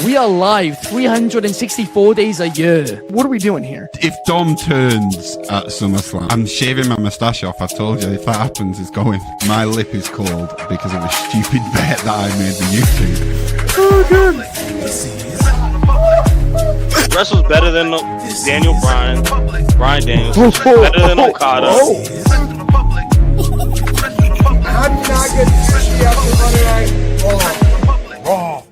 We are live 364 days a year. What are we doing here? If Dom turns at SummerSlam, I'm shaving my moustache off. I told you, if that happens, it's going. My lip is cold because of a stupid bet that I made with YouTube. Oh, good. Wrestle's better than Daniel Bryan Daniels. Better than Okada. How do you not get sushi after Monday Night Raw?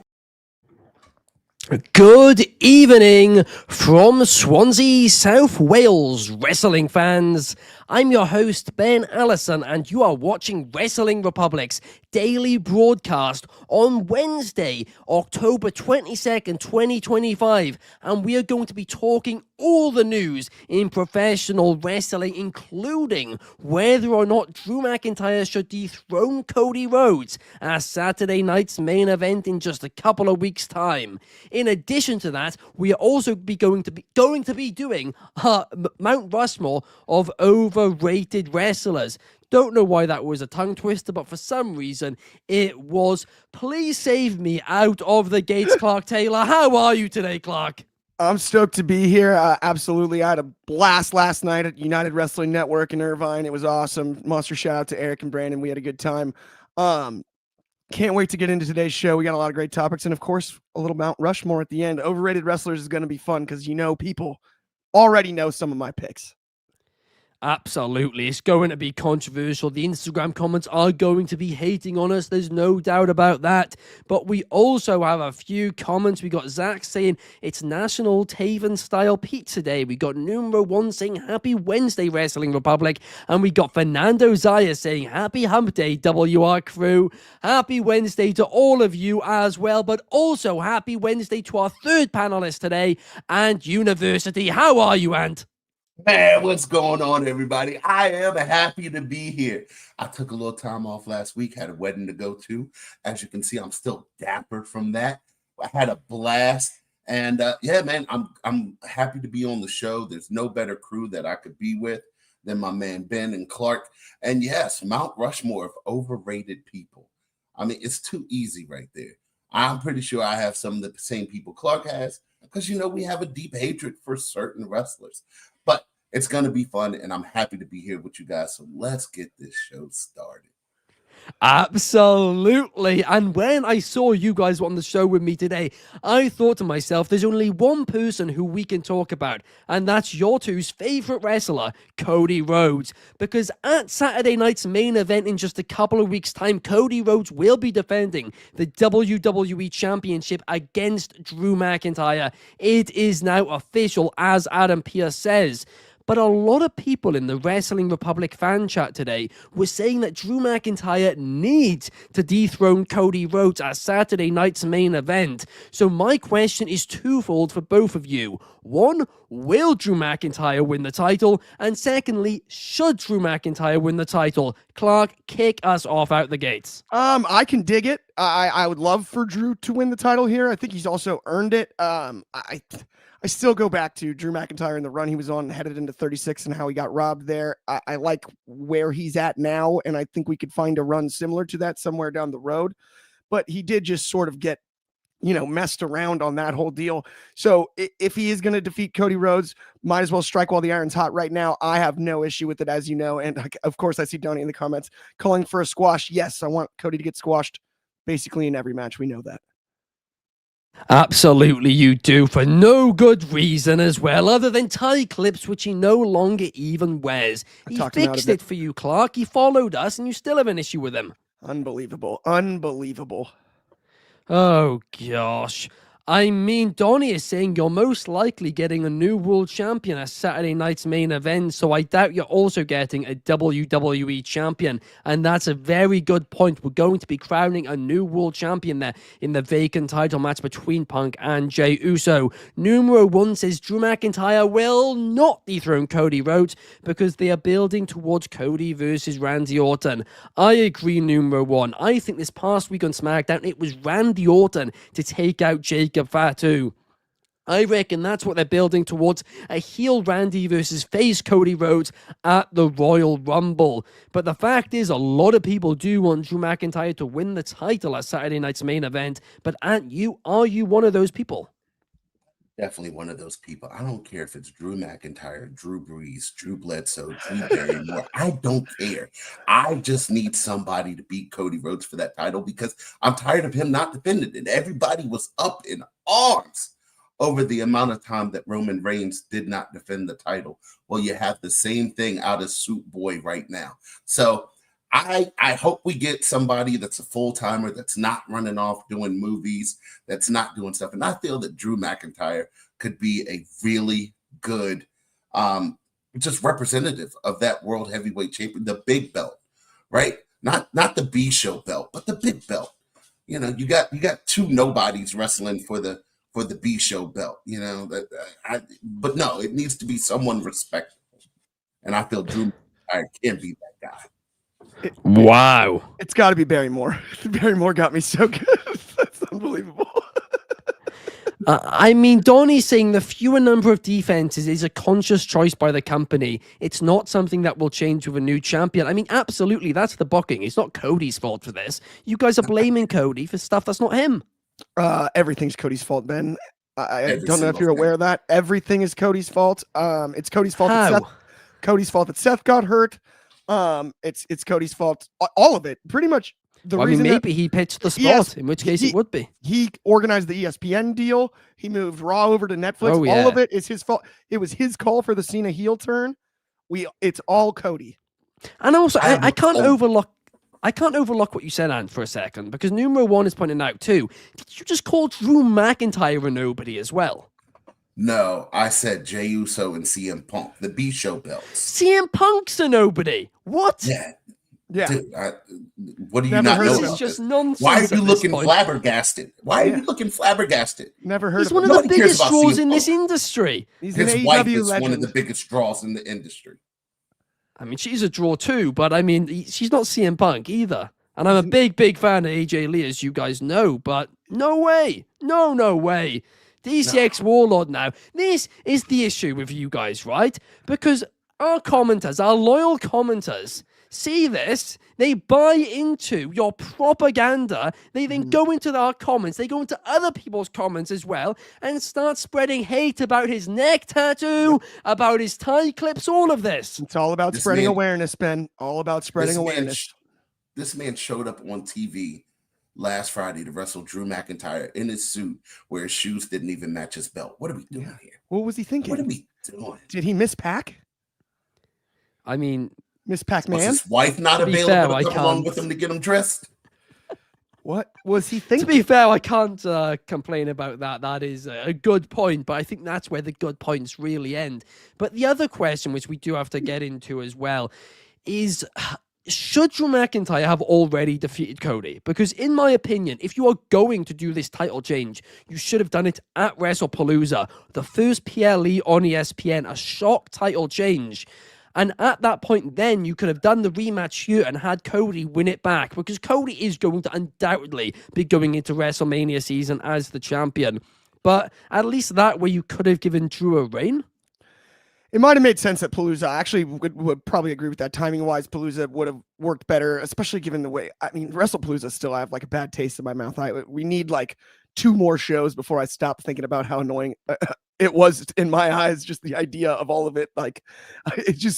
Good evening from Swansea, South Wales, wrestling fans. I'm your host, Ben Allison, and you are watching Wrestling Republic's daily broadcast on Wednesday, October 22nd, 2025. And we are going to be talking all the news in professional wrestling, including whether or not Drew McIntyre should dethrone Cody Rhodes as Saturday night's main event in just a couple of weeks' time. In addition to that, we are also going to be doing Mount Rushmore of overrated wrestlers. Don't know why that was a tongue twister, but for some reason it was. Please save me out of the gates, Clark Taylor. How are you today, Clark? I'm stoked to be here. Absolutely. I had a blast last night at United Wrestling Network in Irvine. It was awesome. Monster shout out to Eric and Brandon. We had a good time. Can't wait to get into today's show. We got a lot of great topics. And of course, a little Mount Rushmore at the end. Overrated wrestlers is going to be fun because, people already know some of my picks. Absolutely. It's going to be controversial. The Instagram comments are going to be hating on us. There's no doubt about that. But we also have a few comments. We got Zach saying it's National Taven Style Pizza Day. We got Numero One saying Happy Wednesday, Wrestling Republic. And we got Fernando Zaya saying Happy Hump Day, WR crew. Happy Wednesday to all of you as well. But also happy Wednesday to our third panelist today, Ant University. How are you, Ant? Man, what's going on, everybody? I am happy to be here. I took a little time off last week, had a wedding to go to. As you can see, I'm still dapper from that. I had a blast. And yeah, man, I'm happy to be on the show. There's no better crew that I could be with than my man Ben and Clark. And yes, Mount Rushmore of overrated people. I mean, it's too easy right there. I'm pretty sure I have some of the same people Clark has because, we have a deep hatred for certain wrestlers. But it's going to be fun, and I'm happy to be here with you guys. So let's get this show started. Absolutely. And when I saw you guys on the show with me today, I thought to myself, there's only one person who we can talk about, and that's your two's favorite wrestler, Cody Rhodes. Because at Saturday night's main event in just a couple of weeks' time, Cody Rhodes will be defending the WWE Championship against Drew McIntyre. It is now official, as Adam Pearce says. But a lot of people in the Wrestling Republic fan chat today were saying that Drew McIntyre needs to dethrone Cody Rhodes at Saturday night's main event. So my question is twofold for both of you. One, will Drew McIntyre win the title? And secondly, should Drew McIntyre win the title? Clark, kick us off out the gates. I can dig it. I would love for Drew to win the title here. I think he's also earned it. I still go back to Drew McIntyre and the run he was on headed into 36 and how he got robbed there. I like where he's at now, and I think we could find a run similar to that somewhere down the road. But he did just sort of get, messed around on that whole deal. So if he is going to defeat Cody Rhodes, might as well strike while the iron's hot right now. I have no issue with it, as you know. And of course, I see Donnie in the comments calling for a squash. Yes, I want Cody to get squashed basically in every match. We know that. Absolutely you do, for no good reason as well, other than tie clips, which he no longer even wears. He fixed it for you, Clark. He followed us, and you still have an issue with him. Unbelievable. Oh, gosh. I mean, Donnie is saying you're most likely getting a new world champion at Saturday night's main event, so I doubt you're also getting a WWE champion, and that's a very good point. We're going to be crowning a new world champion there in the vacant title match between Punk and Jey Uso. Numero One says Drew McIntyre will not dethrone Cody Rhodes because they are building towards Cody versus Randy Orton. I agree, Numero One. I think this past week on SmackDown, it was Randy Orton to take out Jacob Fatu. I reckon that's what they're building towards, a heel Randy versus face Cody Rhodes at the Royal Rumble. But the fact is, a lot of people do want Drew McIntyre to win the title at Saturday night's main event. But are you one of those people? Definitely one of those people. I don't care if it's Drew McIntyre, Drew Brees, Drew Bledsoe, Drew Barrymore. I don't care. I just need somebody to beat Cody Rhodes for that title because I'm tired of him not defending it. Everybody was up in arms over the amount of time that Roman Reigns did not defend the title. Well, you have the same thing out of Suit Boy right now. So I hope we get somebody that's a full-timer, that's not running off doing movies, that's not doing stuff. And I feel that Drew McIntyre could be a really good just representative of that World Heavyweight Champion, the big belt, right? Not the B show belt, but the big belt. You know, you got two nobodies wrestling for the B show belt, you know, but no, it needs to be someone respectable. And I feel Drew McIntyre can be that guy. Wow. It's got to be Barrymore. Barrymore got me so good. That's unbelievable. I mean, Donnie's saying the fewer number of defenses is a conscious choice by the company. It's not something that will change with a new champion. I mean, absolutely, that's the booking. It's not Cody's fault for this. You guys are blaming Cody for stuff that's not him. Everything's Cody's fault, Ben. I don't know if you're aware of that. Everything is Cody's fault. It's Cody's fault. Cody's fault that Seth got hurt. It's Cody's fault. All of it, pretty much. Maybe he pitched the spot, in which case it would be. He organized the ESPN deal. He moved Raw over to Netflix. All of it is his fault. It was his call for the Cena heel turn. It's all Cody. And also, I can't overlook what you said, Ant, for a second, because numero one is pointing out too. Did you just call Drew McIntyre a nobody as well? No, I said Jey Uso and CM Punk, the B show belts. CM Punk's a nobody. What? Yeah. Dude, what do you not know? This is just nonsense. Why are you looking flabbergasted? Why are you looking flabbergasted? Never heard He's of one him. of the biggest draws in this industry. He's His an wife AEW is legend. one of the biggest draws in the industry. I mean, she's a draw too, but I mean, she's not CM Punk either. And I'm a big fan of AJ Lee, as you guys know, but no way. No way. DCX Warlord now. This is the issue with you guys, right? Because our commenters, our loyal commenters, see this, they buy into your propaganda, they then go into our comments, they go into other people's comments as well, and start spreading hate about his neck tattoo, about his tie clips, all of this. It's all about spreading awareness, Ben. All about spreading awareness. This man showed up on TV last Friday to wrestle Drew McIntyre in his suit where his shoes didn't even match his belt. What are we doing here? What was he thinking? What are we doing? Did he miss Pac? I mean, Miss Pac-Man? Was his wife not available to come along with him to get him dressed? What was he thinking? To be fair, I can't complain about that. That is a good point, but I think that's where the good points really end. But the other question, which we do have to get into as well, is should Drew McIntyre have already defeated Cody? Because in my opinion, if you are going to do this title change, you should have done it at WrestlePalooza, the first PLE on ESPN, a shock title change. And at that point, then you could have done the rematch here and had Cody win it back, because Cody is going to undoubtedly be going into WrestleMania season as the champion. But at least that way you could have given Drew a reign. It might have made sense at Palooza. I actually would probably agree with that. Timing-wise, Palooza would have worked better, especially given the way, I mean, WrestlePalooza still I have like a bad taste in my mouth. We need like 2 more shows before I stop thinking about how annoying it was in my eyes, just the idea of all of it. Like,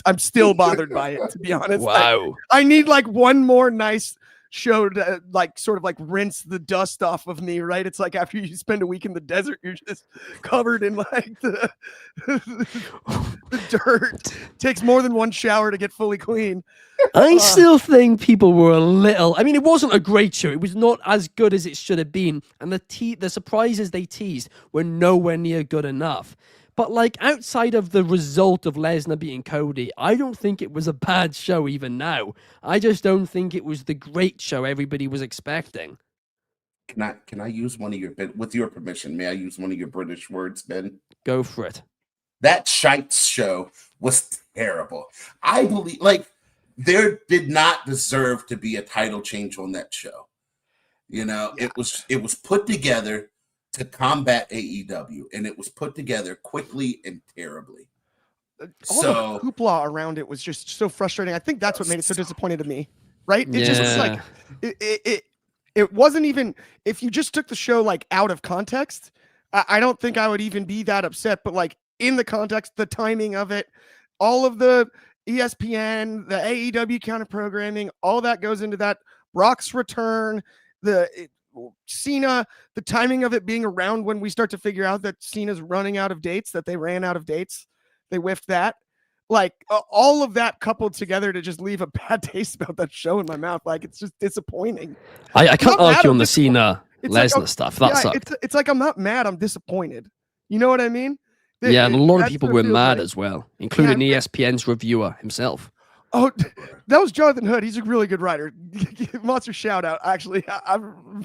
I'm still bothered by it, to be honest. Wow. I need like one more nice show to like sort of like rinse the dust off of me, right? It's like after you spend a week in the desert, you're just covered in like the dirt. Takes more than one shower to get fully clean. I still think people were a little, I mean, it wasn't a great show. It was not as good as it should have been. And the surprises they teased were nowhere near good enough. But like outside of the result of Lesnar beating Cody, I don't think it was a bad show even now. I just don't think it was the great show everybody was expecting. Can I use one of your, with your permission, may I use one of your British words, Ben? Go for it. That shite show was terrible. I believe, like, there did not deserve to be a title change on that show. You know, it was put together to combat AEW, and it was put together quickly and terribly. All the hoopla around it was just so frustrating. I think that's what made it so disappointing to me. Right? It just was like it wasn't even, if you just took the show like out of context, I don't think I would even be that upset. But like in the context, the timing of it, all of the ESPN, the AEW counter programming, all that goes into that. Brock's return, Cena, the timing of it being around when we start to figure out that Cena's running out of dates, that they ran out of dates. They whiffed that. Like all of that coupled together to just leave a bad taste about that show in my mouth. Like it's just disappointing. I can't argue on the Cena Lesnar stuff. That sucked. It's like I'm not mad. I'm disappointed. You know what I mean? And a lot of people were mad as well, including ESPN's reviewer himself. Oh, that was Jonathan Hood. He's a really good writer. Monster shout out. Actually, I've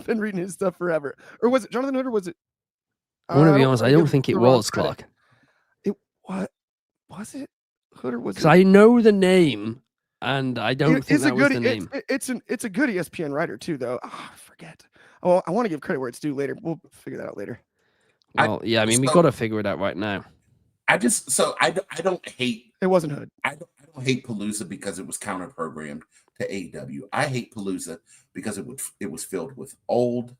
been reading his stuff forever. Or was it Jonathan Hood or was it? I want to be honest. I don't think it was, Clark. What was it? Hood or was it? Because I know the name, and I don't think that was the name. It's a good ESPN writer too, though. Oh, I forget. Oh, I want to give credit where it's due later. We'll figure that out later. Well, I mean, we got to figure it out right now. I don't hate. It wasn't Hood. I don't hate Palooza because it was counter programmed to AEW. I hate Palooza because it was filled with old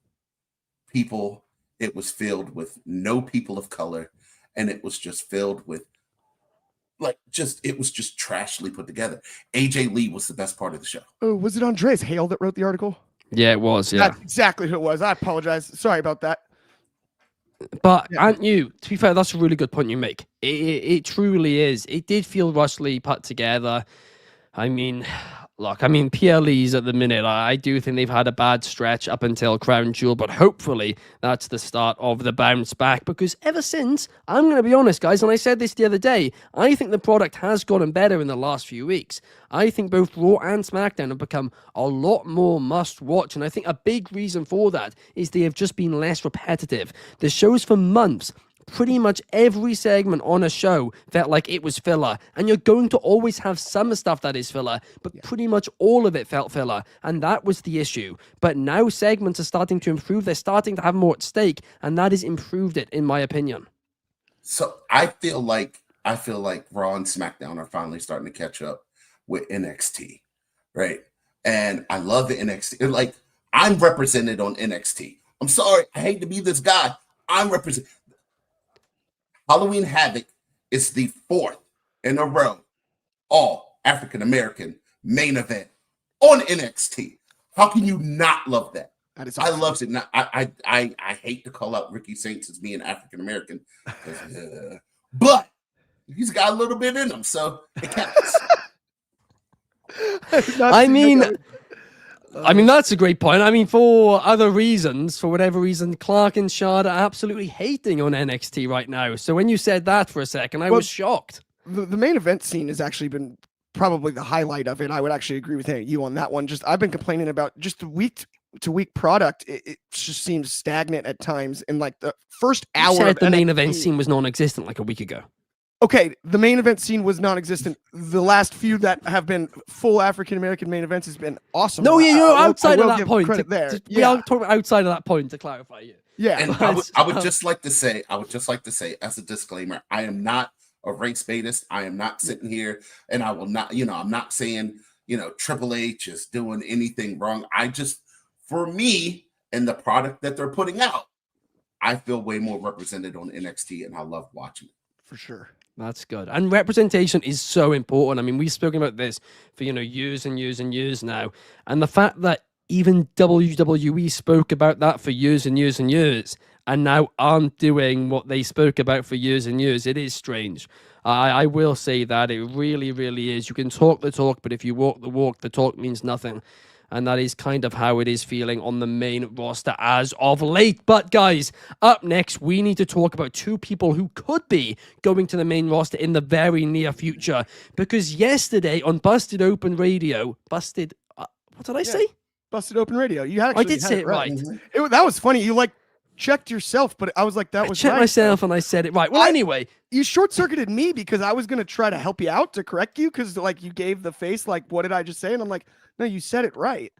people. It was filled with no people of color, and it was just filled with it was just trashly put together. AJ Lee was the best part of the show. Oh, was it Andreas Hale that wrote the article? Yeah, it was. Yeah, that's exactly who it was. I apologize. Sorry about that. But aren't you? To be fair, that's a really good point you make. It truly is. It did feel rushly put together. I mean, look, PLEs at the minute, I do think they've had a bad stretch up until Crown Jewel, but hopefully that's the start of the bounce back, because ever since, I'm going to be honest, guys, and I said this the other day, I think the product has gotten better in the last few weeks. I think both Raw and SmackDown have become a lot more must-watch, and I think a big reason for that is they have just been less repetitive. The shows for months, pretty much every segment on a show felt like it was filler, and you're going to always have some stuff that is filler, but pretty much all of it felt filler, and that was the issue. But now segments are starting to improve. They're starting to have more at stake, and that has improved it, in my opinion. So I feel like Raw and SmackDown are finally starting to catch up with NXT, right? And I love the NXT. Like, I'm represented on NXT. I'm sorry, I hate to be this guy. I'm represented. Halloween Havoc is the 4th in a row all African-American main event on NXT. How can you not love that? That is awesome. I love it. Now, I hate to call out Ricky Saints as being African-American, but he's got a little bit in him, so it counts. I mean, that's a great point. I mean, for other reasons, for whatever reason, Clark and Shard are absolutely hating on NXT right now. So when you said that for a second, I was shocked. The main event scene has actually been probably the highlight of it. I would actually agree with you on that one. Just I've been complaining about just the week-to-week product. It just seems stagnant at times. In like the first hour, you said the main event scene was non-existent like a week ago. Okay, the main event scene was non-existent. The last few that have been full African-American main events has been awesome. No, you're outside of that point. We are talking outside of that point to clarify you. Yeah. And I would just like to say, as a disclaimer, I am not a race baitist. I am not sitting here and I will not, I'm not saying, Triple H is doing anything wrong. For me and the product that they're putting out, I feel way more represented on NXT and I love watching it. For sure. That's good. And representation is so important. I mean, we've spoken about this for, years and years and years now. And the fact that even WWE spoke about that for years and years and years, and now aren't doing what they spoke about for years and years, it is strange. I will say that. It really, really is. You can talk the talk, but if you walk the walk, the talk means nothing. And that is kind of how it is feeling on the main roster as of late. But guys, up next, we need to talk about two people who could be going to the main roster in the very near future. Because yesterday on Busted Open Radio, what did I say? Busted Open Radio. You actually I did say it right. That was funny. You checked yourself, but I was like, that was I checked myself and I said it right. Well, anyway. You short-circuited me because I was going to try to help you out to correct you because you gave the face, what did I just say? And I'm like, no, you said it right.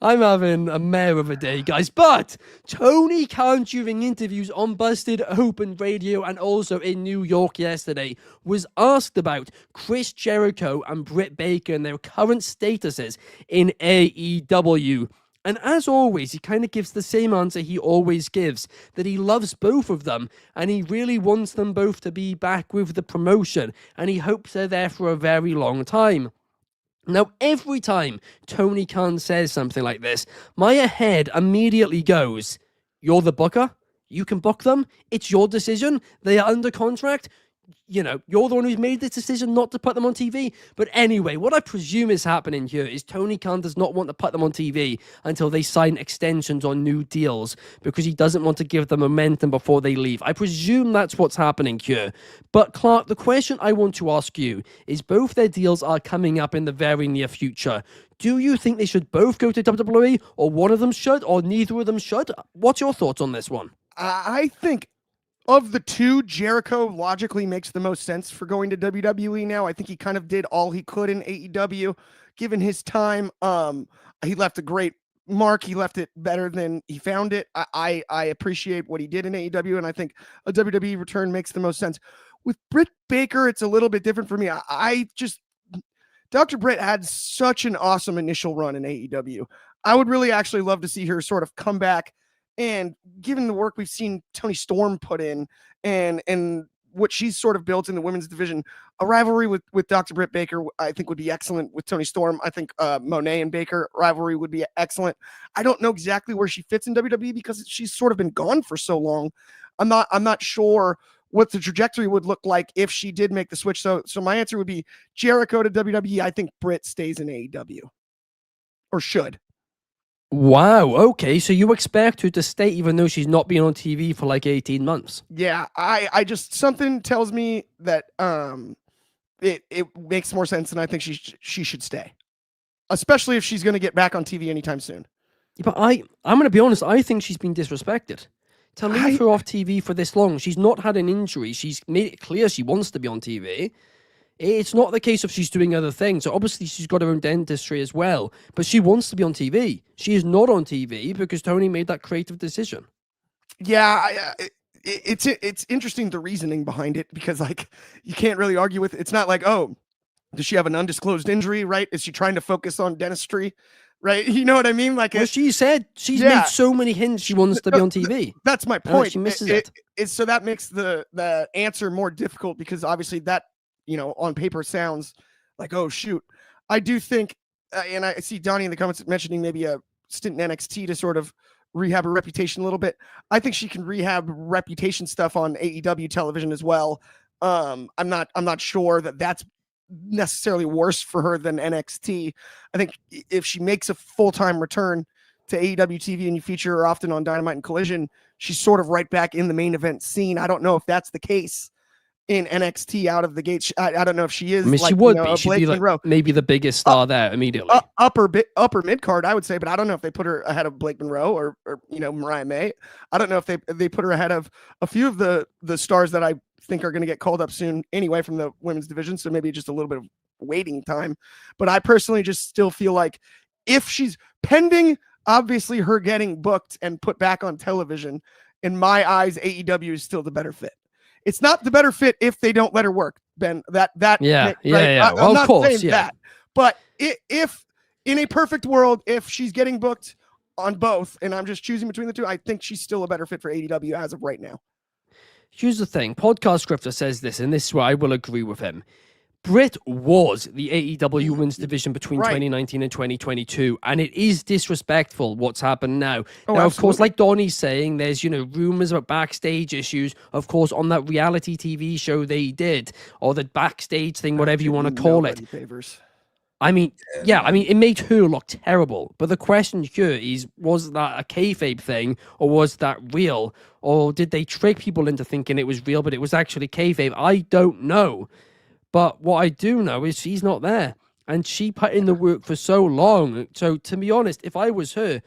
I'm having a mare of a day, guys. But Tony Khan, during interviews on Busted Open Radio and also in New York yesterday, was asked about Chris Jericho and Britt Baker and their current statuses in AEW. And as always, he kind of gives the same answer he always gives, that he loves both of them and he really wants them both to be back with the promotion and he hopes they're there for a very long time. Now, every time Tony Khan says something like this, my head immediately goes, you're the booker, you can book them, it's your decision, they are under contract, you know, you're the one who's made this decision not to put them on TV. But anyway, what I presume is happening here is Tony Khan does not want to put them on TV until they sign extensions on new deals because he doesn't want to give them momentum before they leave. I presume that's what's happening here. But Clark, the question I want to ask you is both their deals are coming up in the very near future. Do you think they should both go to WWE or one of them should or neither of them should? What's your thoughts on this one? I think of the two, Jericho logically makes the most sense for going to WWE now. I think he kind of did all he could in AEW, given his time. He left a great mark. He left it better than he found it. I appreciate what he did in AEW, and I think a WWE return makes the most sense. With Britt Baker, it's a little bit different for me. Dr. Britt had such an awesome initial run in AEW. I would really actually love to see her sort of come back. And given the work we've seen Toni Storm put in and what she's sort of built in the women's division, a rivalry with Dr. Britt Baker, I think would be excellent with Toni Storm. I think Monet and Baker rivalry would be excellent. I don't know exactly where she fits in WWE because she's sort of been gone for so long. I'm not sure what the trajectory would look like if she did make the switch. So my answer would be Jericho to WWE. I think Britt stays in AEW or should. Wow, okay, so you expect her to stay even though she's not been on TV for like 18 months? Yeah, I just, something tells me that it makes more sense, and I think she should stay. Especially if she's going to get back on TV anytime soon. But I'm going to be honest, I think she's been disrespected. To leave her off TV for this long, she's not had an injury, she's made it clear she wants to be on TV. It's not the case of she's doing other things. So obviously she's got her own dentistry as well, but she wants to be on TV. She is not on TV because Tony made that creative decision. Yeah, it's interesting, the reasoning behind it, because like you can't really argue with it. It's not like, oh, does she have an undisclosed injury, right? Is she trying to focus on dentistry, right? You know what I mean? Like, well, she said she's made so many hints she wants to be on TV. That's my point. She misses it. So that makes the answer more difficult because obviously that, you know, on paper sounds like, oh, shoot. I do think, and I see Donnie in the comments mentioning maybe a stint in NXT to sort of rehab her reputation a little bit. I think she can rehab reputation stuff on AEW television as well. I'm not sure that that's necessarily worse for her than NXT. I think if she makes a full-time return to AEW TV and you feature her often on Dynamite and Collision, she's sort of right back in the main event scene. I don't know if that's the case in NXT out of the gate. I don't know if she is. I mean, like, she would be. She'd be like maybe the biggest star there immediately. Upper mid card, I would say, but I don't know if they put her ahead of Blake Monroe or you know, Mariah May. I don't know if they put her ahead of a few of the stars that I think are going to get called up soon anyway from the women's division. So maybe just a little bit of waiting time. But I personally just still feel like if she's pending, obviously her getting booked and put back on television, in my eyes, AEW is still the better fit. It's not the better fit if they don't let her work, Ben. Well, of course, that. But if in a perfect world, if she's getting booked on both, and I'm just choosing between the two, I think she's still a better fit for AEW as of right now. Here's the thing. Podcast Scripter says this, and this is where I will agree with him. Britt was the AEW Women's Division between 2019 and 2022, and it is disrespectful what's happened now. Now, of course, like Donnie's saying, there's, you know, rumors about backstage issues, of course, on that reality TV show they did, or the backstage thing, whatever you want to call it. Favors. I mean, it made her look terrible. But the question here is, was that a kayfabe thing, or was that real? Or did they trick people into thinking it was real, but it was actually kayfabe? I don't know. But what I do know is she's not there. And she put in the work for so long. So, to be honest, if I was her,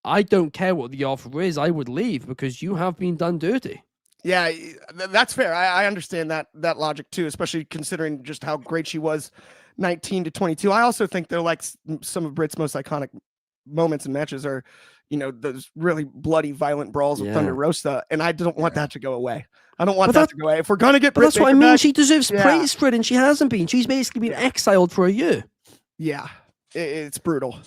I don't care what the offer is. I would leave because you have been done dirty. Yeah, that's fair. I understand that logic too, especially considering just how great she was 19 to 22. I also think they're like some of Britt's most iconic moments and matches are, those really bloody, violent brawls with Yeah. Thunder Rosa, and I don't want that to go away. I don't want But that to go away. If we're gonna get But Britt that's what I Baker mean. back, She deserves yeah. praise for it, and she hasn't been. She's basically been exiled for a year. Yeah, it's brutal.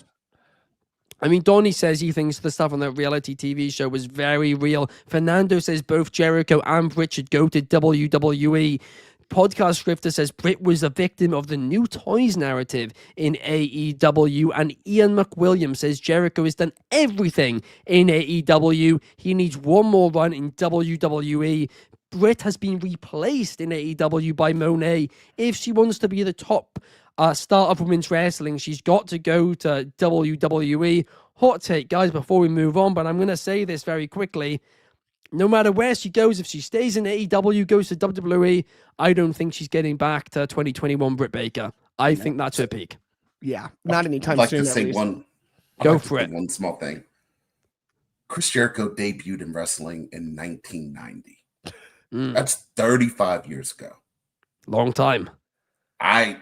I mean, Donnie says he thinks the stuff on that reality TV show was very real. Fernando says both Jericho and Britt should go to WWE. Podcast Scripter says Britt was a victim of the new toys narrative in AEW. And Ian McWilliams says Jericho has done everything in AEW. He needs one more run in WWE. Britt has been replaced in AEW by Monet. If she wants to be the top star of women's wrestling, she's got to go to WWE. Hot take, guys, before we move on, but I'm going to say this very quickly. No matter where she goes, if she stays in AEW, goes to WWE, I don't think she's getting back to 2021 Britt Baker. I think that's her peak. Yeah, not anytime I'd like soon. to say one. Go for it. One small thing. Chris Jericho debuted in wrestling in 1990. That's 35 years ago. Long time. I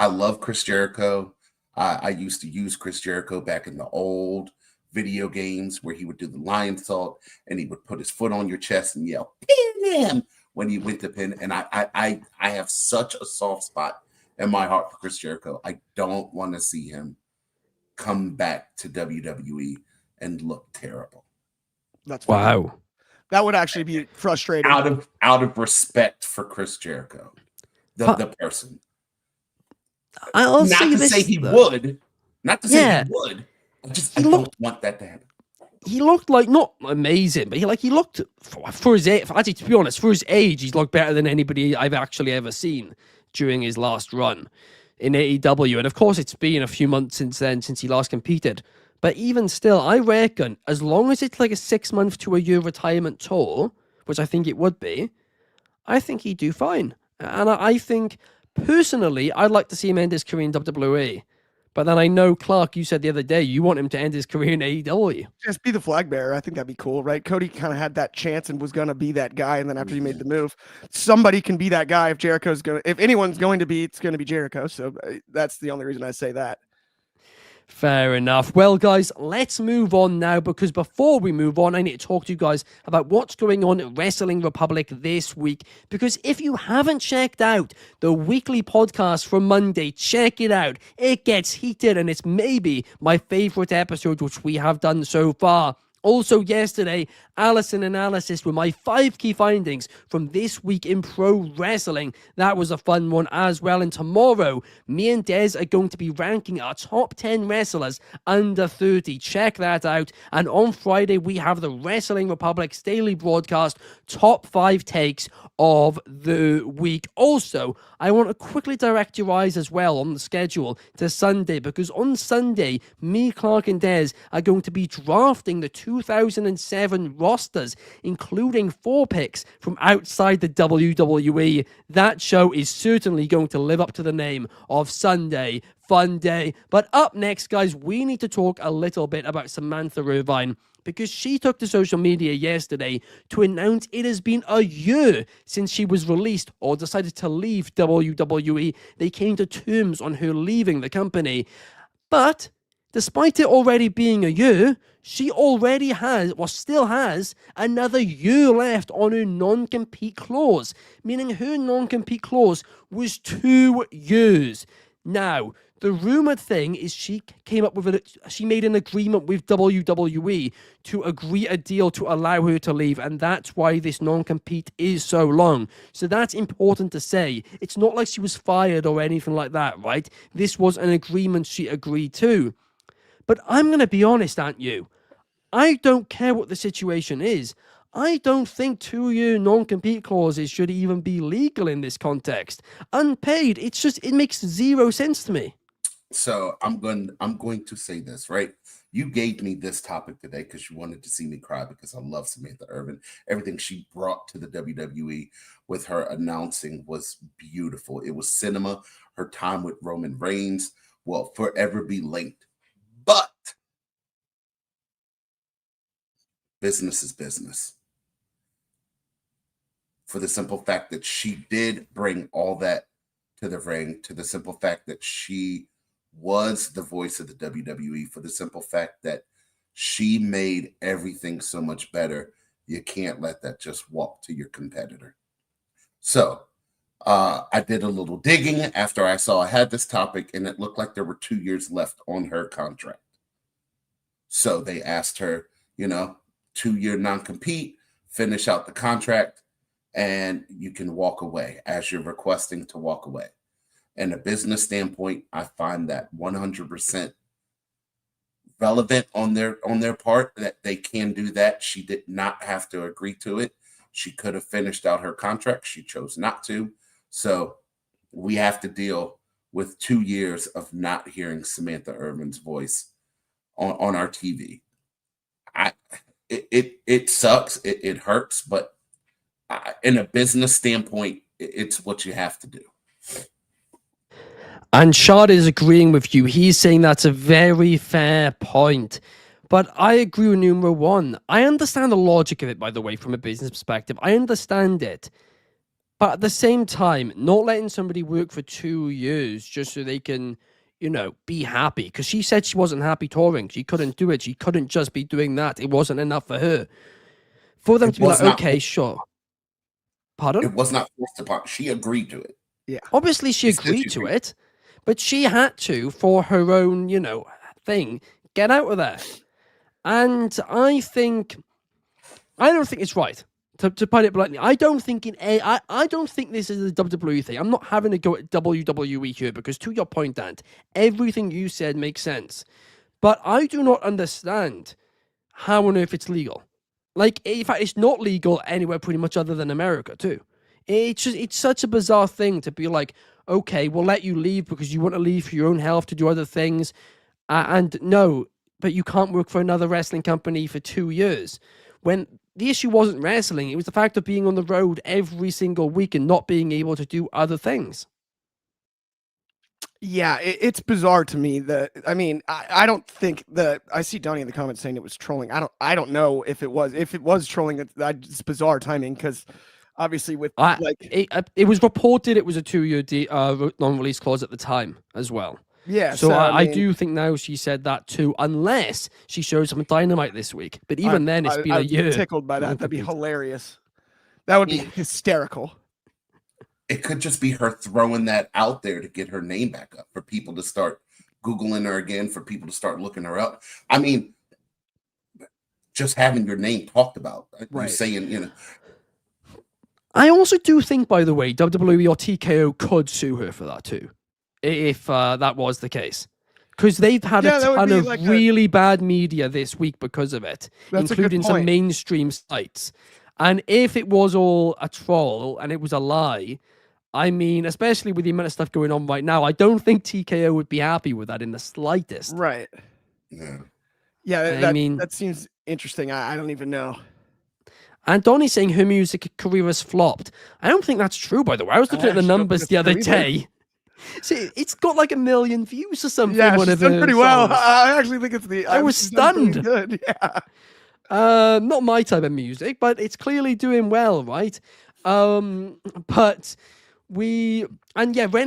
love Chris Jericho. I used to use Chris Jericho back in the old video games where he would do the lion salt and he would put his foot on your chest and yell "pin him" when he went to pin. And I have such a soft spot in my heart for Chris Jericho. I don't want to see him come back to WWE and look terrible. That's fine. Wow. That would actually be frustrating. Out of respect for Chris Jericho, the person. I'll not say to this, say he though. would. Not to say he would. I don't want that to happen. He looked like not amazing, but he looked for his age. Actually, to be honest, for his age, he's looked better than anybody I've actually ever seen during his last run in AEW. And of course, it's been a few months since then, since he last competed. But even still, I reckon as long as it's like a 6 month to a year retirement tour, which I think it would be, I think he'd do fine. And I think personally, I'd like to see him end his career in WWE. But then I know, Clark, you said the other day you want him to end his career in AEW. Just be the flag bearer. I think that'd be cool, right? Cody kind of had that chance and was going to be that guy. And then after he made the move, somebody can be that guy. If anyone's going to be, it's going to be Jericho. So that's the only reason I say that. Fair enough. Well, guys, let's move on now, because before we move on, I need to talk to you guys about what's going on at Wrestling Republic this week. Because if you haven't checked out the weekly podcast from Monday, check it out. It gets heated, and it's maybe my favorite episode which we have done so far. Also yesterday, Allison Analysis were my 5 key findings from this week in pro wrestling. That was a fun one as well. And tomorrow, me and Des are going to be ranking our top 10 wrestlers under 30. Check that out. And on Friday, we have the Wrestling Republic's daily broadcast, top 5 takes of the week. Also, I want to quickly direct your eyes as well on the schedule to Sunday, because on Sunday, me, Clark, and Des are going to be drafting the 2007 rosters, including 4 picks from outside the WWE. That show is certainly going to live up to the name of Sunday Fun Day. But up next, guys, we need to talk a little bit about Samantha Irvine, because she took to social media yesterday to announce it has been a year since she was released or decided to leave WWE. They came to terms on her leaving the company. But despite it already being a year, she already has, or still has, another year left on her non-compete clause, meaning her non-compete clause was 2 years. Now, the rumored thing is she came up with she made an agreement with WWE to agree a deal to allow her to leave, and that's why this non-compete is so long. So that's important to say. It's not like she was fired or anything like that, right? This was an agreement she agreed to. But I'm going to be honest, aren't you? I don't care what the situation is. I don't think 2-year non-compete clauses should even be legal in this context. Unpaid, it makes zero sense to me. So I'm going to say this, right? You gave me this topic today because you wanted to see me cry, because I love Samantha Irvin. Everything she brought to the WWE with her announcing was beautiful. It was cinema. Her time with Roman Reigns will forever be linked. But business is business. For the simple fact that she did bring all that to the ring, to the simple fact that she was the voice of the WWE for the simple fact that she made everything so much better. You can't let that just walk to your competitor. So I did a little digging after I saw I had this topic, and it looked like there were 2 years left on her contract. So they asked her, 2-year non-compete, finish out the contract, and you can walk away as you're requesting to walk away. And a business standpoint, I find that 100% relevant on their part that they can do that. She did not have to agree to it. She could have finished out her contract. She chose not to. So we have to deal with 2 years of not hearing Samantha Irvin's voice on our TV. It sucks. It hurts, but in a business standpoint, it's what you have to do. And Shard is agreeing with you. He's saying that's a very fair point. But I agree with numero one. I understand the logic of it, by the way, from a business perspective. I understand it. But at the same time, not letting somebody work for 2 years just so they can, be happy. Because she said she wasn't happy touring. She couldn't do it. She couldn't just be doing that. It wasn't enough for her. For them to be like, okay, sure. Pardon? It was not forced upon. She agreed to it. Yeah. Obviously, she agreed to it. But she had to, for her own, thing, get out of there. And I don't think it's right. To put it bluntly, I don't think I don't think this is a WWE thing. I'm not having to go at WWE here because, to your point, Dan, everything you said makes sense. But I do not understand how on earth it's legal. Like, in fact, it's not legal anywhere pretty much other than America too. It's such a bizarre thing to be like, okay, we'll let you leave because you want to leave for your own health to do other things, and no, but you can't work for another wrestling company for 2 years. When the issue wasn't wrestling, it was the fact of being on the road every single week and not being able to do other things. Yeah, it's bizarre to me that, I don't think that, I see Donnie in the comments saying it was trolling. I don't know if it was trolling, it's bizarre timing because obviously with it was reported it was a 2-year non-release clause at the time as well. Yeah. So I do think now she said that too, unless she shows some Dynamite this week. But even then, it's been a year. I'm tickled by that. That'd be hilarious. That would be hysterical. It could just be her throwing that out there to get her name back up, for people to start Googling her again, for people to start looking her up. I mean, just having your name talked about, right? You're saying, I also do think, by the way, WWE or TKO could sue her for that too, if that was the case. Because they've had a ton of really bad media this week because of it, including some mainstream sites. And if it was all a troll and it was a lie, I mean, especially with the amount of stuff going on right now, I don't think TKO would be happy with that in the slightest. Right. Yeah. Yeah, that seems interesting. I don't even know. And Donnie's saying her music career has flopped. I don't think that's true, by the way. I was looking at the numbers the other day. See, it's got like 1 million views or something. Yeah, she's done pretty well. I actually think it's I was stunned. Good. Yeah. Not my type of music, but it's clearly doing well, right? But Renee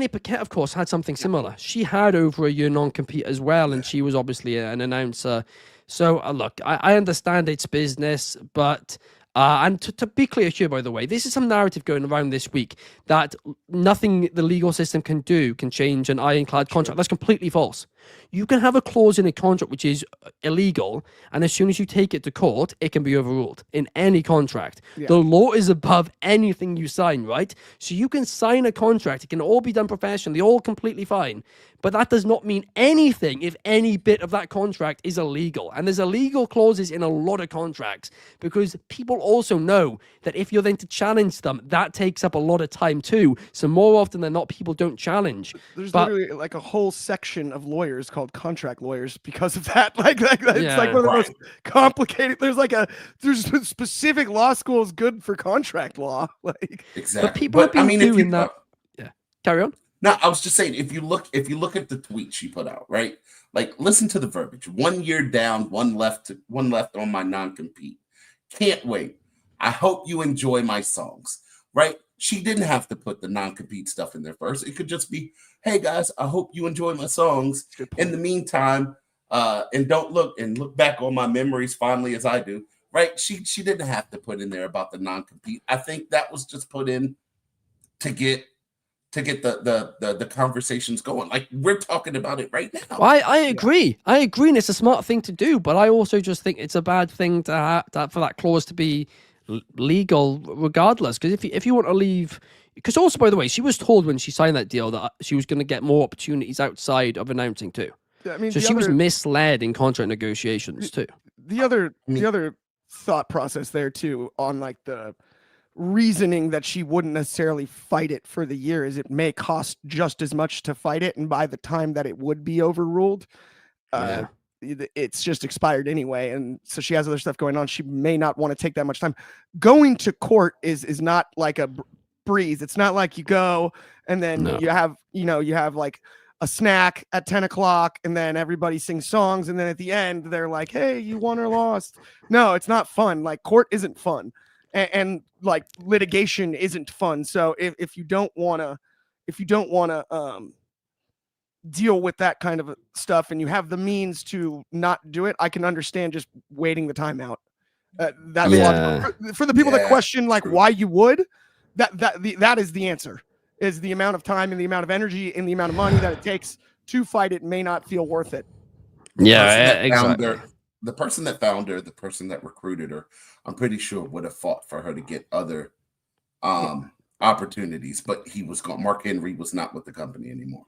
Paquette, of course, had something similar. She had over a year non-compete as well, and she was obviously an announcer. So, look, I understand it's business, but... and to be clear here, by the way, this is some narrative going around this week that nothing the legal system can do can change an ironclad contract. That's completely false. You can have a clause in a contract which is illegal, and as soon as you take it to court, it can be overruled in any contract. Yeah. The law is above anything you sign, right? So you can sign a contract. It can all be done professionally, all completely fine. But that does not mean anything if any bit of that contract is illegal. And there's illegal clauses in a lot of contracts because people also know that if you're then to challenge them, that takes up a lot of time too. So more often than not, people don't challenge. There's literally like a whole section of lawyers called contract lawyers because of that. It's like one of the most complicated. There's specific law schools good for contract law. Exactly. But people have been doing that. Yeah. Carry on. No, I was just saying, if you look at the tweet she put out, right? Like, listen to the verbiage. 1 year down, one left on my non-compete. Can't wait. I hope you enjoy my songs. right? She didn't have to put the non-compete stuff in there first. It could just be, hey guys, I hope you enjoy my songs. In the meantime, and don't look back on my memories fondly as I do, right? She didn't have to put in there about the non-compete. I think that was just put in to get the conversations going. Like we're talking about it right now. I agree. I agree, and it's a smart thing to do. But I also just think it's a bad thing to have for that clause to be legal, regardless. Because if you want to leave, because also by the way, she was told when she signed that deal that she was going to get more opportunities outside of announcing too. I mean, so she was misled in contract negotiations too. The other thought process there too on like the reasoning that she wouldn't necessarily fight it for the year is it may cost just as much to fight it, and by the time that it would be overruled, it's just expired anyway, and so she has other stuff going on. She may not want to take that much time. Going to court is not like a breeze. It's not like you go and then you have like a snack at 10 o'clock and then everybody sings songs and then at the end they're like, hey, you won or lost. No, it's not fun. Like court isn't fun. And like litigation isn't fun. So if you don't want to deal with that kind of stuff and you have the means to not do it, I can understand just waiting the time out. That's logical. For the people that question like why you would, that is the answer. Is the amount of time and the amount of energy and the amount of money that it takes to fight it may not feel worth it. Exactly. The person that found her, the person that recruited her, I'm pretty sure would have fought for her to get other opportunities, but he was gone. Mark Henry was not with the company anymore.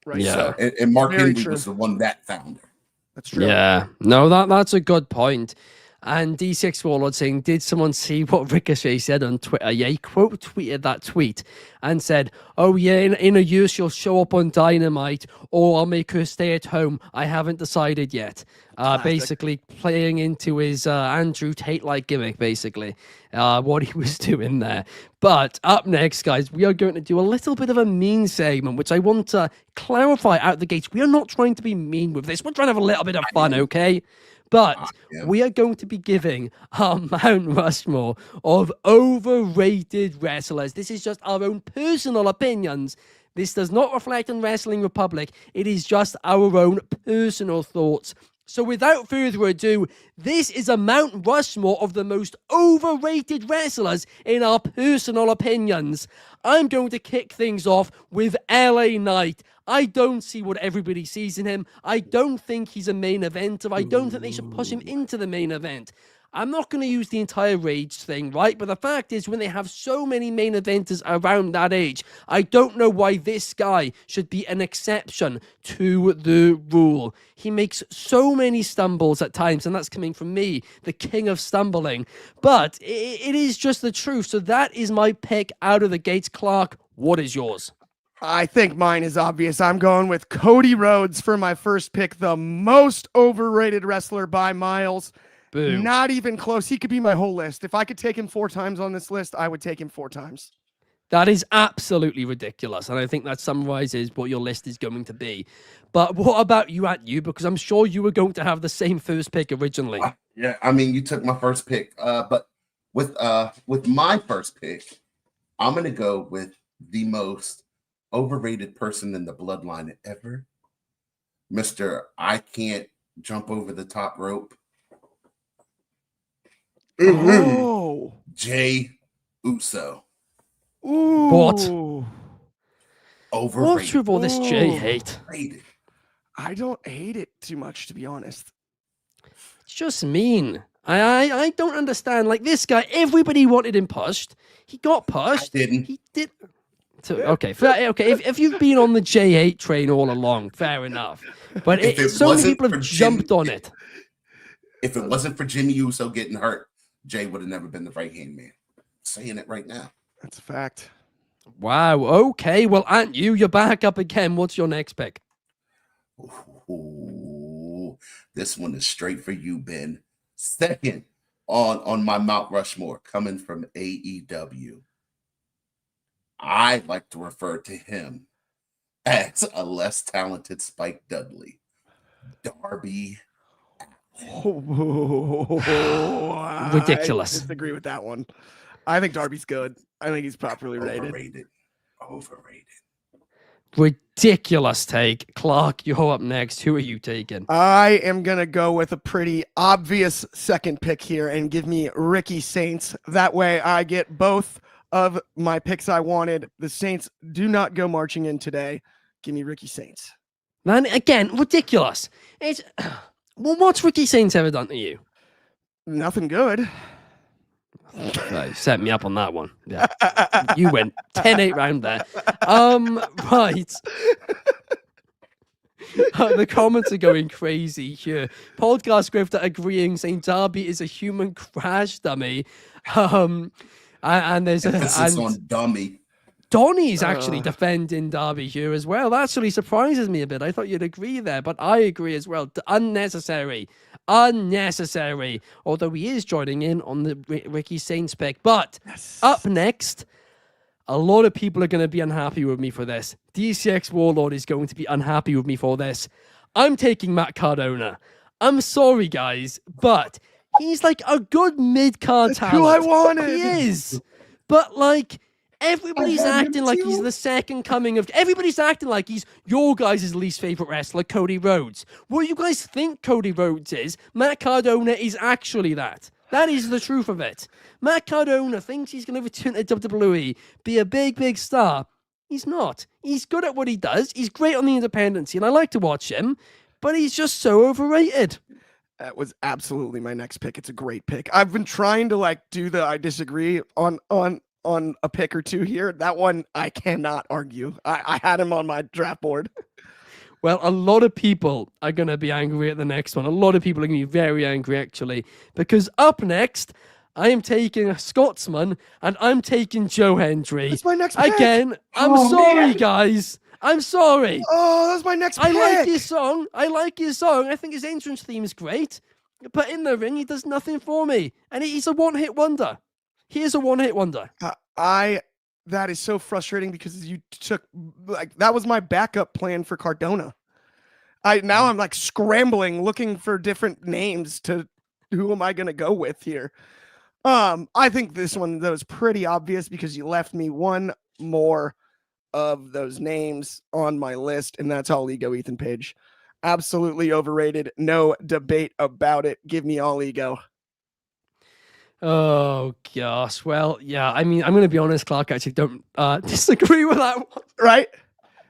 Right. Yeah. So, and Mark Henry was the one that found her. That's true. Yeah. No, that's a good point. And D6 Warlord saying, did someone see what Ricochet said on Twitter? Yeah, he quote tweeted that tweet and said, oh yeah, in a year she'll show up on Dynamite or I'll make her stay at home. I haven't decided yet. Basically playing into his Andrew Tate-like gimmick, basically, what he was doing there. But up next, guys, we are going to do a little bit of a mean segment, which I want to clarify out the gates. We are not trying to be mean with this. We're trying to have a little bit of fun, okay? But we are going to be giving our Mount Rushmore of overrated wrestlers. This is just our own personal opinions. This does not reflect on Wrestling Republic. It is just our own personal thoughts. So without further ado, this is a Mount Rushmore of the most overrated wrestlers in our personal opinions. I'm going to kick things off with LA Knight. I don't see what everybody sees in him. I don't think he's a main eventer. I don't think they should push him into the main event. I'm not going to use the entire age thing, right? But the fact is, when they have so many main eventers around that age, I don't know why this guy should be an exception to the rule. He makes so many stumbles at times, and that's coming from me, the king of stumbling. But it is just the truth. So that is my pick out of the gates. Clark, what is yours? I think mine is obvious. I'm going with Cody Rhodes for my first pick, the most overrated wrestler by miles. Boom. Not even close. He could be my whole list. If I could take him 4 times on this list, I would take him 4 times. That is absolutely ridiculous. And I think that summarizes what your list is going to be. But what about you, Because I'm sure you were going to have the same first pick originally. Yeah, I mean, you took my first pick. But with my first pick, I'm going to go with the most overrated person in the bloodline ever. Mr. I can't jump over the top rope. Oh. Jay Uso. Ooh. What? Overrated. What's with all this Jay hate? Overrated. I don't hate it too much, to be honest. It's just mean. I don't understand. Like this guy, everybody wanted him pushed. He got pushed. I didn't. He did. So, okay. If you've been on the J8 train all along, fair enough. But so many people have jumped on it. If it wasn't for Jimmy Uso getting hurt, Jay would have never been the right-hand man. I'm saying it right now. That's a fact. Wow. Okay. Well, you're back up again. What's your next pick? Ooh, this one is straight for you, Ben. Second on my Mount Rushmore, coming from AEW. I like to refer to him as a less talented Spike Dudley. Darby Oh, ridiculous. I disagree with that one. I think Darby's good. I think he's properly rated. Overrated. Ridiculous take. Clark, you're up next. Who are you taking? I am going to go with a pretty obvious second pick here and give me Ricky Saints. That way I get both of my picks I wanted. The Saints do not go marching in today. Give me Ricky Saints. Man, again, ridiculous. It's well, what's Ricky Saints ever done to you? Nothing good. You set me up on that one. Yeah. You went 10-8 round there. Right. The comments are going crazy here. Podcast Grifter agreeing, saying Darby is a human crash dummy. And there's emphasis on dummy. Donnie's actually defending Darby here as well. That actually surprises me a bit. I thought you'd agree there, but I agree as well. Unnecessary. Although he is joining in on the Ricky Saints pick. But up next, a lot of people are going to be unhappy with me for this. DCX Warlord is going to be unhappy with me for this. I'm taking Matt Cardona. I'm sorry, guys, but he's like a good mid-card talent. Who I wanted. He is. But like, everybody's acting like he's the second coming of... Everybody's acting like he's your guys' least favorite wrestler, Cody Rhodes. What you guys think Cody Rhodes is, Matt Cardona is actually that. That is the truth of it. Matt Cardona thinks he's going to return to WWE, be a big star. He's not. He's good at what he does. He's great on the independent scene. I like to watch him, but he's just so overrated. That was absolutely my next pick. It's a great pick. I've been trying to like do the I disagree on a pick or two here. That one I cannot argue. I had him on my draft board. Well, a lot of people are going to be angry at the next one. A lot of people are going to be very angry, actually, because up next, I am taking a Scotsman, and I'm taking Joe Hendry. That's my next pick. Again, I'm sorry, guys. I'm sorry. Oh, that's my next pick. I like his song. I think his entrance theme is great. But in the ring, he does nothing for me. And he's a one-hit wonder. He is a one-hit wonder. That is so frustrating because you took that was my backup plan for Cardona. Now I'm like scrambling, looking for different names to who am I going to go with here. I think this one that was pretty obvious because you left me one more of those names on my list, and that's All Ego Ethan Page. Absolutely overrated. No debate about it. Give me All Ego. Oh gosh. Well, yeah. I mean, I'm going to be honest, Clark. I actually don't disagree with that one. Right?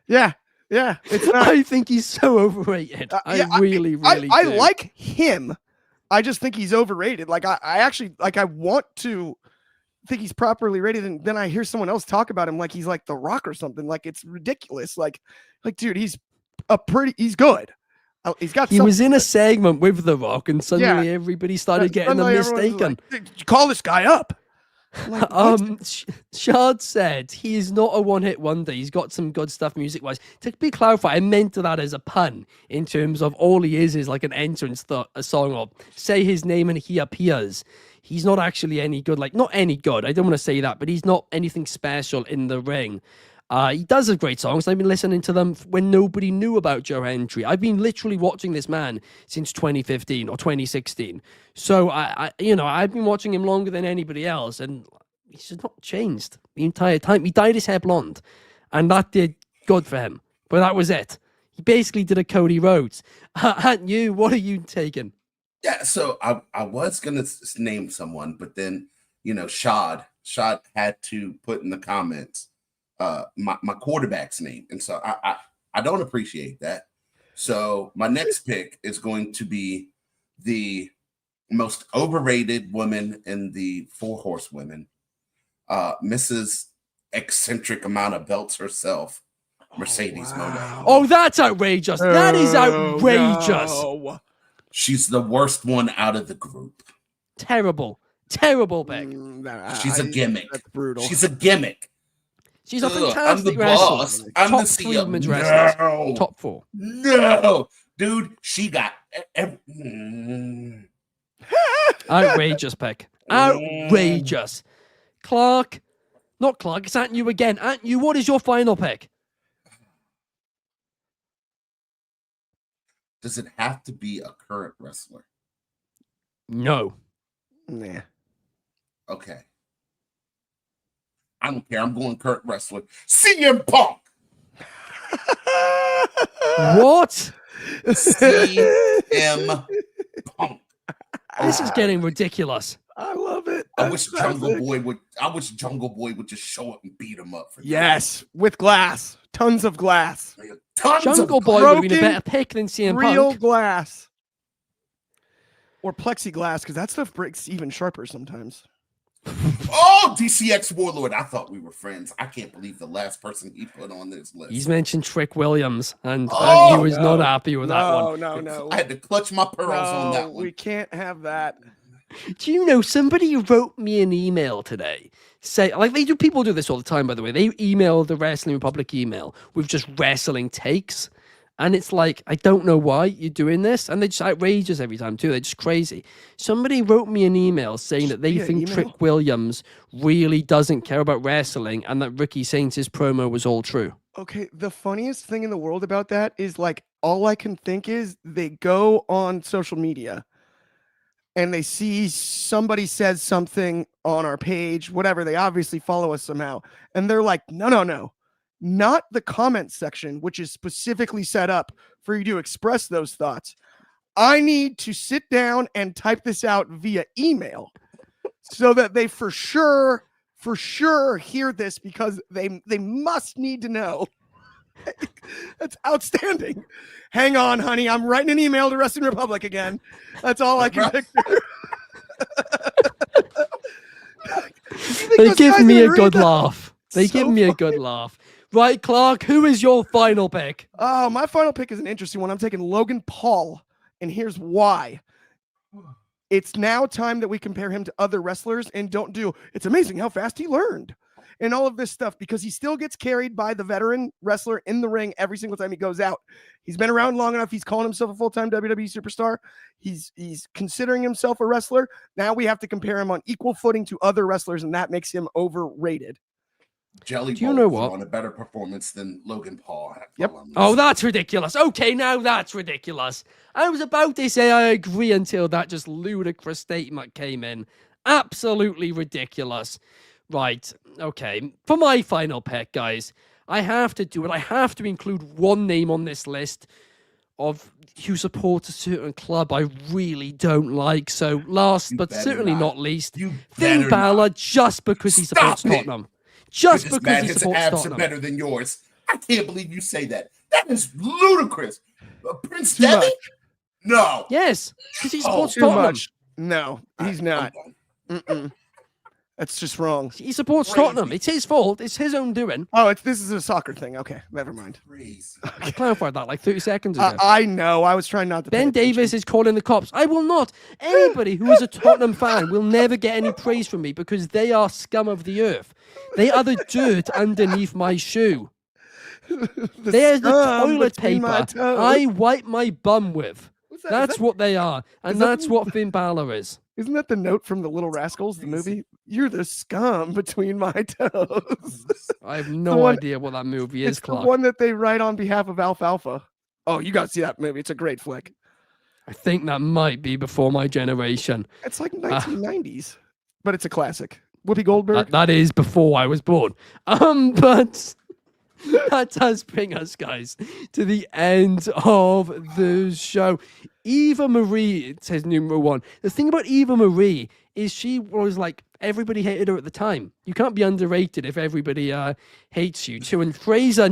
Yeah. It's not. I think he's so overrated. I really do. I like him. I just think he's overrated. Like I actually like. I want to think he's properly rated, and then I hear someone else talk about him like he's like The Rock or something. Like it's ridiculous. Like dude, he's good. He was in a segment with The Rock, and suddenly everybody started getting him mistaken. Like, call this guy up. Like, Shard said he is not a one-hit wonder. He's got some good stuff music-wise. To be clarified, I meant that as a pun in terms of all he is like an entrance a song or say his name and he appears. He's not actually any good. Like, not any good. I don't want to say that, but he's not anything special in the ring. He does have great songs. I've been listening to them when nobody knew about Joe Hendry. I've been literally watching this man since 2015 or 2016. So I've been watching him longer than anybody else, and he's just not changed the entire time. He dyed his hair blonde, and that did good for him. But that was it. He basically did a Cody Rhodes. And you, what are you taking? Yeah, so I was gonna name someone, but then Shad had to put in the comments my quarterback's name, and so I don't appreciate that. So my next pick is going to be the most overrated woman in the Four Horsewomen, Mrs. Eccentric amount of belts herself, Mercedes Moné. Oh, that's outrageous. That is outrageous. No. She's the worst one out of the group. Terrible pick. She's a gimmick. That's brutal. She's a gimmick. She's a I'm the fantastic boss. wrestler. I'm Top the 3 CEO. women's wrestlers. No. Top 4. No, dude, she got Outrageous pick. Outrageous. Clark. Not Clark. It's at you again. At you. What is your final pick? Does it have to be a current wrestler? No. Nah. Okay. I don't care. I'm going Kurt Wrestler. CM Punk. What? CM Punk. This is getting ridiculous. I love it. I wish Jungle Boy would just show up and beat him up. Yes, with glass, tons of glass. Jungle Boy would have been a better pick than CM Real Punk. glass. Or plexiglass, because that stuff breaks even sharper sometimes. Oh, DCX Warlord. I thought we were friends. I can't believe the last person he put on this list. He's mentioned Trick Williams, and he was not happy with that one. No. I had to clutch my pearls on that one. We can't have that. Do you know, somebody wrote me an email today. People do this all the time, by the way. They email the Wrestling Republic email with just wrestling takes. And it's like, I don't know why you're doing this. And they're just outrageous every time, too. They're just crazy. Somebody wrote me an email saying that they think Trick Williams really doesn't care about wrestling and that Ricky Saints' promo was all true. Okay, the funniest thing in the world about that is, like, all I can think is they go on social media and they see somebody says something on our page, whatever. They obviously follow us somehow. And they're like, no. Not the comment section, which is specifically set up for you to express those thoughts. I need to sit down and type this out via email so that they for sure hear this, because they must need to know. That's outstanding. Hang on, honey. I'm writing an email to Wrestling Republic again. That's all I can picture. They give me a good laugh. They give me a good laugh. Right, Clark, who is your final pick? Oh, my final pick is an interesting one. I'm taking Logan Paul, and here's why. It's now time that we compare him to other wrestlers and don't do, it's amazing how fast he learned and all of this stuff, because he still gets carried by the veteran wrestler in the ring every single time he goes out. He's been around long enough. He's calling himself a full-time WWE superstar. He's considering himself a wrestler. Now we have to compare him on equal footing to other wrestlers, and that makes him overrated. Jelly Do you know Bowl what? on a better performance than Logan Paul had. Yep. Oh, that's ridiculous. Okay, now that's ridiculous. I was about to say I agree until that just ludicrous statement came in. Absolutely ridiculous. Right. Okay. For my final pick, guys, I have to do it. I have to include one name on this list of who supports a certain club I really don't like. So last, but certainly not least, Finn Balor, just because he supports Tottenham. Just because he supports Tottenham. Are better than yours. I can't believe you say that. That is ludicrous. Prince Devitt? No. Yes, because he supports too Tottenham. much. No, he's not. That's just wrong. He supports Tottenham. It's his fault. It's his own doing. Oh, this is a soccer thing. Okay, never mind. I clarified that like 30 seconds ago. I know. I was trying not to. Ben Davis is calling the cops. I will not. Anybody who is a Tottenham fan will never get any praise from me because they are scum of the earth. They are the dirt underneath my shoe. They are the toilet paper I wipe my bum with. That's what they are. And that's what Finn Balor is. Isn't that the note from The Little Rascals, the movie? You're the scum between my toes. I have no idea what that movie is, It's Clark. the one that they write on behalf of Alfalfa. Oh, you got to see that movie. It's a great flick. I think that might be before my generation. It's like 1990s, but it's a classic. Whoopi Goldberg. That is before I was born. But that does bring us, guys, to the end of the show. Eva Marie, it says number one. The thing about Eva Marie is she was like, everybody hated her at the time. You can't be underrated if everybody hates you too. And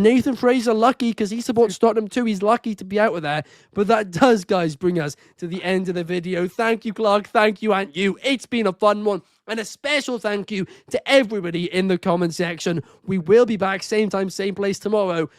Nathan Fraser, lucky because he supports Tottenham too. He's lucky to be out of there. But that does, guys, bring us to the end of the video. Thank you, Clark. Thank you, Aunt You. It's been a fun one. And a special thank you to everybody in the comment section. We will be back same time, same place tomorrow.